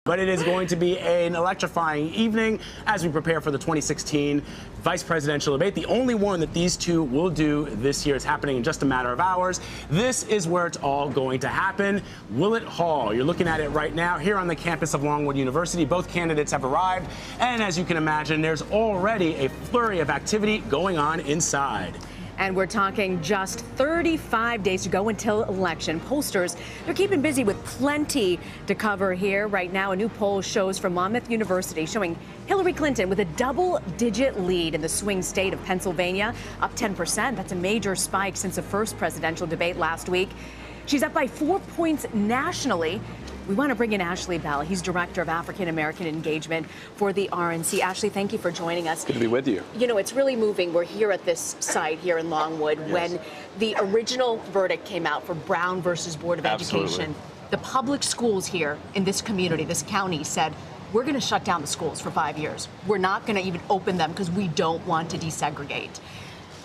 But it is going to be an electrifying evening as we prepare for the 2016 vice presidential debate. The only one that these two will do this year is happening in just a matter of hours. This is where it's all going to happen. Willett Hall. You're looking at it right now here on the campus of Longwood University. Both candidates have arrived. And as you can imagine, there's already a flurry of activity going on inside. And we're talking just 35 days to go until election. Pollsters, they're keeping busy with plenty to cover here. Right now, a new poll shows from Monmouth University showing Hillary Clinton with a double-digit lead in the swing state of Pennsylvania, up 10%. That's a major spike since the first presidential debate last week. She's up by 4 points nationally. We want to bring in Ashley Bell. He's Director of African American Engagement for the RNC. Ashley, thank you for joining us. Good to be with you. You know, it's really moving. We're here at this site here in Longwood when the original verdict came out for Brown versus Board of Education. The public schools here in this community, this county, said, we're going to shut down the schools for 5 years. We're not going to even open them because we don't want to desegregate.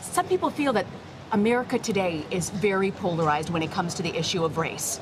Some people feel that America today is very polarized when it comes to the issue of race.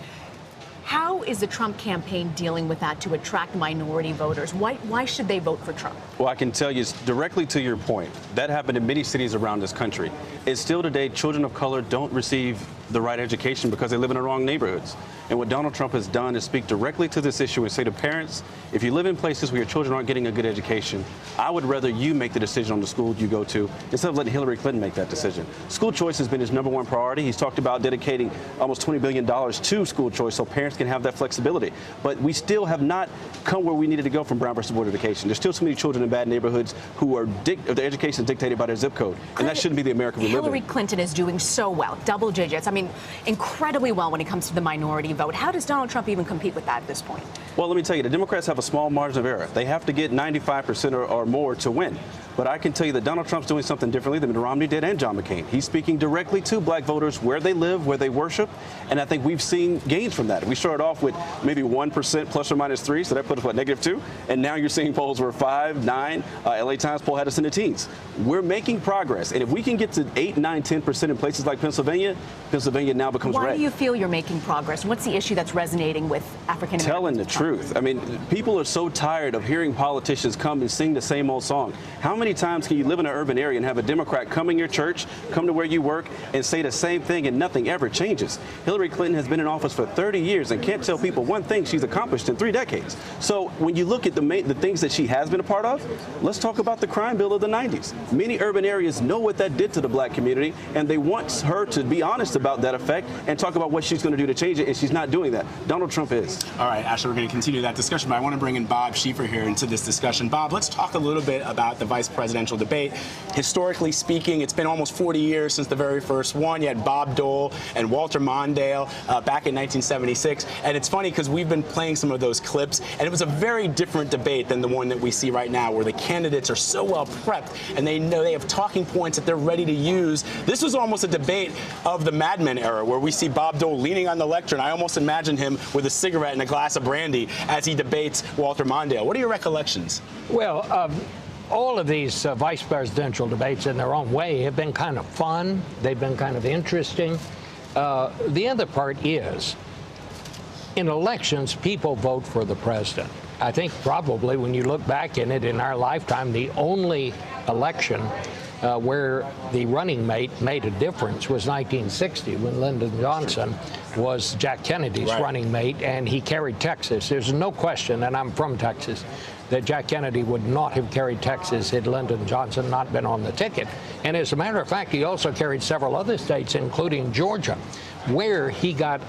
How is the Trump campaign dealing with that to attract minority voters? Why should they vote for Trump? Well, I can tell you directly to your point, that happened in many cities around this country. It's still today, children of color don't receive the right education because they live in the wrong neighborhoods. And what Donald Trump has done is speak directly to this issue and say to parents, if you live in places where your children aren't getting a good education, I would rather you make the decision on the school you go to instead of letting Hillary Clinton make that decision. School choice has been his #1 priority. He's talked about dedicating almost $20 billion to school choice so parents can have that flexibility. But we still have not come where we needed to go from Brown versus Board of Education. There's still so many children in bad neighborhoods who are their education is dictated by their zip code. And that shouldn't be the America we live in. Hillary Clinton is doing so well, double digits. I mean, incredibly well when it comes to the minority vote. How does Donald Trump even compete with that at this point? Well, let me tell you, the Democrats have a small margin of error. They have to get 95% or more to win. But I can tell you that Donald Trump's doing something differently than Mitt Romney did and John McCain. He's speaking directly to black voters where they live, where they worship, and I think we've seen gains from that. We started off with maybe 1% plus or minus 3, so that put us, what, -2? And now you're seeing polls where 5, 9, LA Times poll had us in the teens. We're making progress, and if we can get to 8, 9, 10% in places like Pennsylvania, Pennsylvania now becomes red. Why do you feel you're making progress? What's the issue that's resonating with African Americans? Telling the truth. I mean, people are so tired of hearing politicians come and sing the same old song. How many times can you live in an urban area and have a Democrat come in your church, come to where you work, and say the same thing and nothing ever changes? Hillary Clinton has been in office for 30 years and can't tell people one thing she's accomplished in 3 decades. So when you look at the things that she has been a part of, let's talk about the crime bill of the 90s. Many urban areas know what that did to the black community, and they want her to be honest about that effect and talk about what she's going to do to change it, and she's not doing that. Donald Trump is. All right, Ashley, we're going to continue that discussion, but I want to bring in Bob Schieffer here into this discussion. Bob, let's talk a little bit about the vice presidential debate. Historically speaking, it's been almost 40 years since the very first one. You had Bob Dole and Walter Mondale back in 1976. And it's funny because we've been playing some of those clips, and it was a very different debate than the one that we see right now, where the candidates are so well prepped and they know they have talking points that they're ready to use. This was almost a debate of the Mad Men era, where we see Bob Dole leaning on the lectern. I almost imagine him with a cigarette and a glass of brandy as he debates Walter Mondale. What are your recollections? Well, all of these vice presidential debates in their own way have been kind of fun. They've been kind of interesting. The other part is, in elections, people vote for the president. I think probably when you look back in it in our lifetime, the only election where the running mate made a difference was 1960, when Lyndon Johnson was Jack Kennedy's running mate, and he carried Texas. There's no question, and I'm from Texas, that Jack Kennedy would not have carried Texas had Lyndon Johnson not been on the ticket. And as a matter of fact, he also carried several other states, including Georgia, where he got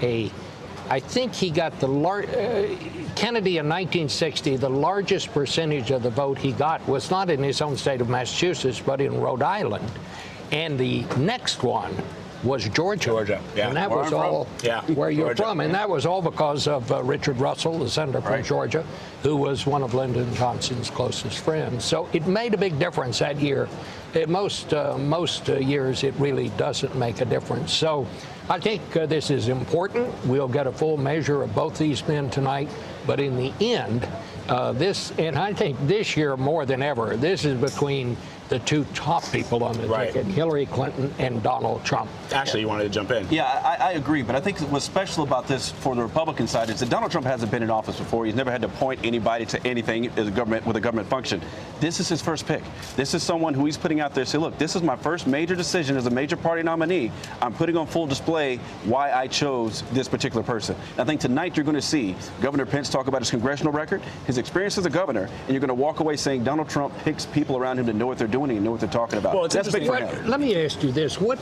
I think he got Kennedy in 1960, the largest percentage of the vote he got was not in his own state of Massachusetts, but in Rhode Island. And the next one was Georgia. Yeah. And that was all where you're from. And Yeah. that was all because of Richard Russell, the senator from Georgia, who was one of Lyndon Johnson's closest friends. So it made a big difference that year. Most years, it really doesn't make a difference. So I think this is important. We'll get a full measure of both these men tonight. But in the end, and I think this year more than ever, this is between the two top people on the ticket, Hillary Clinton and Donald Trump. Actually, you wanted to jump in. Yeah, I agree, but I think what's special about this for the Republican side is that Donald Trump hasn't been in office before. He's never had to appoint anybody to anything as a government with a government function. This is his first pick. This is someone who he's putting out there to say, look, this is my first major decision as a major party nominee. I'm putting on full display why I chose this particular person. I think tonight you're going to see Governor Pence talk about his congressional record, his experience as a governor, and you're going to walk away saying Donald Trump picks people around him to know what they're doing and know what they're talking about. Well, that's big for him. Let me ask you this. What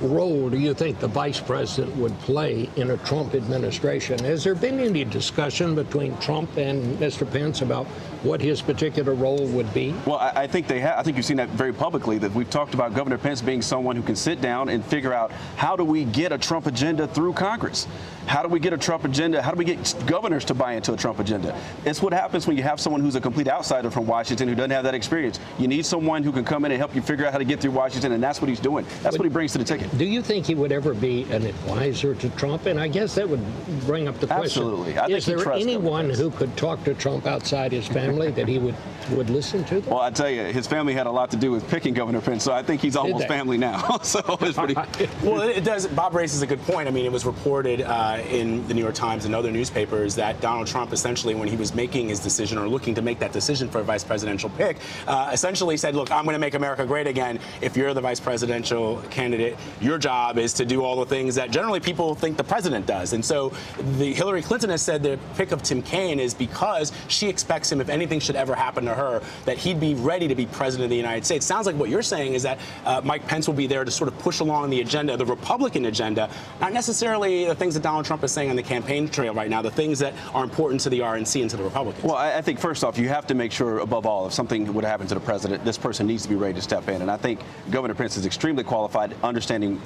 role do you think the vice president would play in a Trump administration? Has there been any discussion between Trump and Mr. Pence about what his particular role would be? Well, I think they have. I think you've seen that very publicly, that we've talked about Governor Pence being someone who can sit down and figure out how do we get a Trump agenda through Congress? How do we get a Trump agenda? How do we get governors to buy into a Trump agenda? It's what happens when you have someone who's a complete outsider from Washington who doesn't have that experience. You need someone who can come in and help you figure out how to get through Washington, and that's what he's doing. That's what he brings to the ticket. Do you think he would ever be an advisor to Trump? And I guess that would bring up the question. Absolutely. Is there anyone who could talk to Trump outside his family that he would listen to them? Well, I tell you, his family had a lot to do with picking Governor Pence, so I think he's almost family now. So it's pretty. Well, it does. Bob raises a good point. I mean, it was reported in the New York Times and other newspapers that Donald Trump, essentially, when he was making his decision or looking to make that decision for a vice presidential pick, essentially said, look, I'm going to make America great again. If you're the vice presidential candidate, your job is to do all the things that generally people think the president does. And so Hillary Clinton has said the pick of Tim Kaine is because she expects him, if anything should ever happen to her, that he'd be ready to be president of the United States. Sounds like what you're saying is that Mike Pence will be there to sort of push along the agenda, the Republican agenda, not necessarily the things that Donald Trump is saying on the campaign trail right now, the things that are important to the RNC and to the Republicans. Well, I think first off, you have to make sure, above all, if something would happen to the president, this person needs to be ready to step in. And I think Governor Pence is extremely qualified, understanding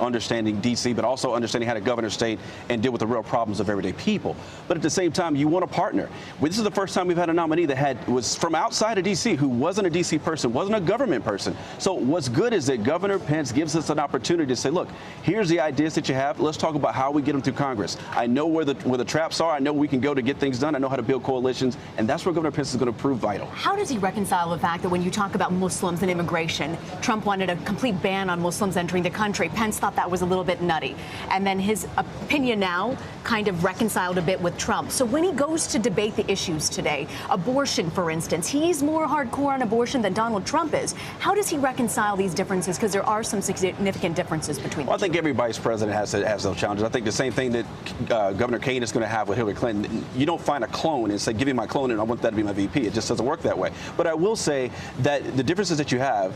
D.C., but also understanding how to govern a state and deal with the real problems of everyday people. But at the same time, you want a partner. This is the first time we've had a nominee that was from outside of D.C., who wasn't a D.C. person, wasn't a government person. So what's good is that Governor Pence gives us an opportunity to say, look, here's the ideas that you have. Let's talk about how we get them through Congress. I know where the traps are. I know we can go to get things done. I know how to build coalitions. And that's where Governor Pence is going to prove vital. How does he reconcile the fact that when you talk about Muslims and immigration, Trump wanted a complete ban on Muslims entering the country? Pence thought that was a little bit nutty. And then his opinion now kind of reconciled a bit with Trump. So when he goes to debate the issues today, abortion, for instance, he's more hardcore on abortion than Donald Trump is. How does he reconcile these differences? Because there are some significant differences between them. Well, I think every vice president has those challenges. I think the same thing that Governor Kaine is going to have with Hillary Clinton. You don't find a clone and say, give me my clone and I want that to be my VP. It just doesn't work that way. But I will say that the differences that you have,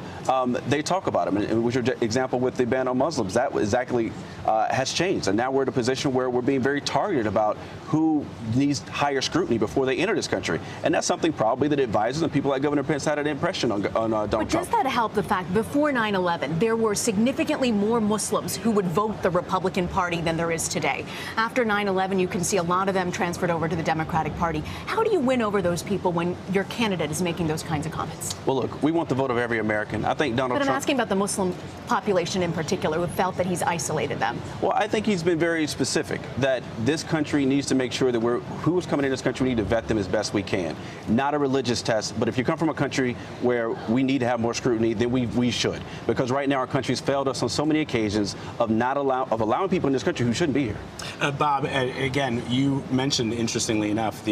they talk about them. And with your example with the ban on Muslims, that exactly has changed. And now we're in a position where we're being very targeted about who needs higher scrutiny before they enter this country. And that's something probably that advisors and people like Governor Pence had an impression on Donald Trump. Does that help the fact before 9/11 there were significantly more Muslims who would vote the Republican Party than there is today? After 9/11, you can see a lot of them transferred over to the Democratic Party. How do you win over those people when your candidate is making those kinds of comments? Well, look, we want the vote of every American. I think Donald Trump. But I'm asking about the Muslim population in particular who felt that he's isolated them. Well, I think he's been very specific that this country needs to make sure that who's coming in this country, we need to vet them as best we can. Not a religious test, but if you come from a country where we need to have more scrutiny, then we should. Because right now our country's failed us on so many occasions of allowing people in this country who shouldn't be here. Bob, again, you mentioned, interestingly enough,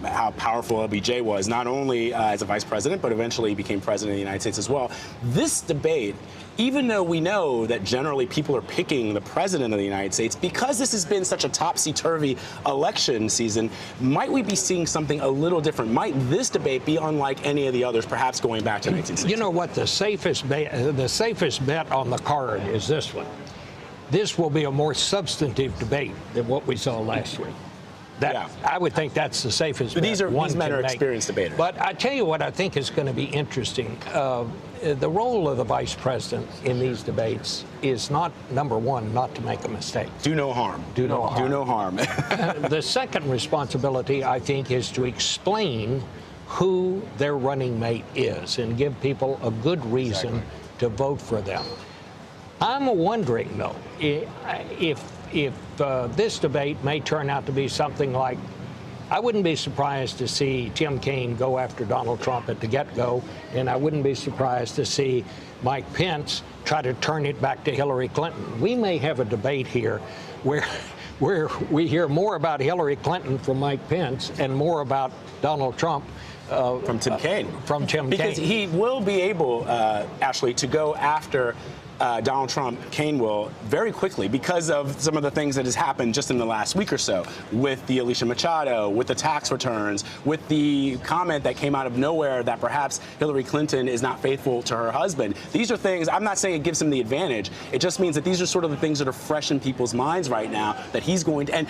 how powerful LBJ was, not only as a vice president, but eventually he became president of the United States as well. This debate, even though we know that generally people are picking the president of the United States, because this has been such a topsy-turvy election season, might we be seeing something a little different? Might this debate be unlike any of the others, perhaps going back to 1960? You know what? The safest bet on the card is this one. This will be a more substantive debate than what we saw last week. I would think that's the safest bet. These men are experienced debaters. But I tell you what I think is going to be interesting. The role of the vice president in these debates is not, number one, not to make a mistake. Do no harm. Do no harm. Do no harm. The second responsibility, I think, is to explain who their running mate is and give people a good reason to vote for them. I'm wondering, though, if this debate may turn out to be something like I wouldn't be surprised to see Tim Kaine go after Donald Trump at the get-go, and I wouldn't be surprised to see Mike Pence try to turn it back to Hillary Clinton. We may have a debate here where we hear more about Hillary Clinton from Mike Pence and more about Donald Trump from Tim Kaine. From Tim Kaine. Because he will be able, Ashley, to go after Donald Trump, Kaine will, very quickly because of some of the things that has happened just in the last week or so with the Alicia Machado, with the tax returns, with the comment that came out of nowhere that perhaps Hillary Clinton is not faithful to her husband. These are things, I'm not saying it gives him the advantage. It just means that these are sort of the things that are fresh in people's minds right now that he's going to, and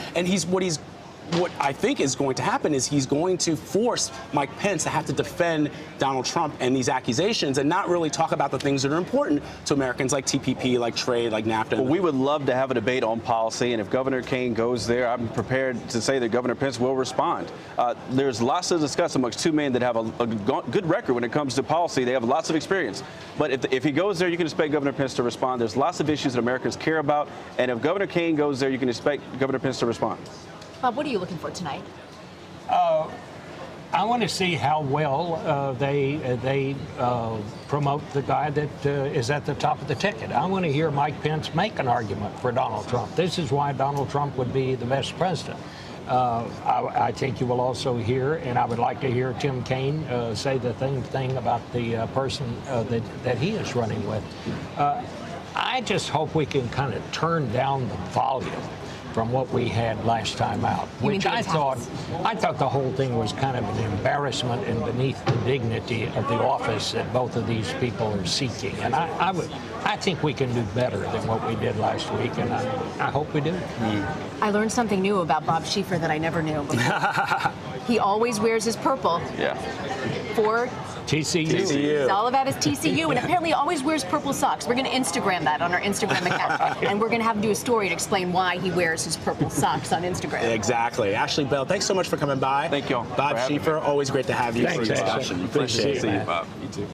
what I think is going to happen is he's going to force Mike Pence to have to defend Donald Trump and these accusations and not really talk about the things that are important to Americans like TPP, like trade, like NAFTA. Well, we would love to have a debate on policy, and if Governor Kaine goes there, I'm prepared to say that Governor Pence will respond. There's lots to discuss amongst two men that have a good record when it comes to policy. They have lots of experience. But if he goes there, you can expect Governor Pence to respond. There's lots of issues that Americans care about, and if Governor Kaine goes there, you can expect Governor Pence to respond. Bob, what are you looking for tonight? I want to see how well they promote the guy that is at the top of the ticket. I want to hear Mike Pence make an argument for Donald Trump. This is why Donald Trump would be the best president. I think you will also hear, and I would like to hear Tim Kaine say the same thing about the person that he is running with. I just hope we can kind of turn down the volume from what we had last time out, which I thought the whole thing was kind of an embarrassment and beneath the dignity of the office that both of these people are seeking. And I think we can do better than what we did last week, and I hope we do. I learned something new about Bob Schieffer that I never knew before. He always wears his purple. Yeah. For TCU. It's all about his TCU, and apparently he always wears purple socks. We're going to Instagram that on our Instagram account, and we're going to have him do a story to explain why he wears his purple socks on Instagram. Exactly. Ashley Bell, thanks so much for coming by. Thank you all. Bob Schieffer, always great to have you for a discussion. Appreciate it. See you, Bob. You too.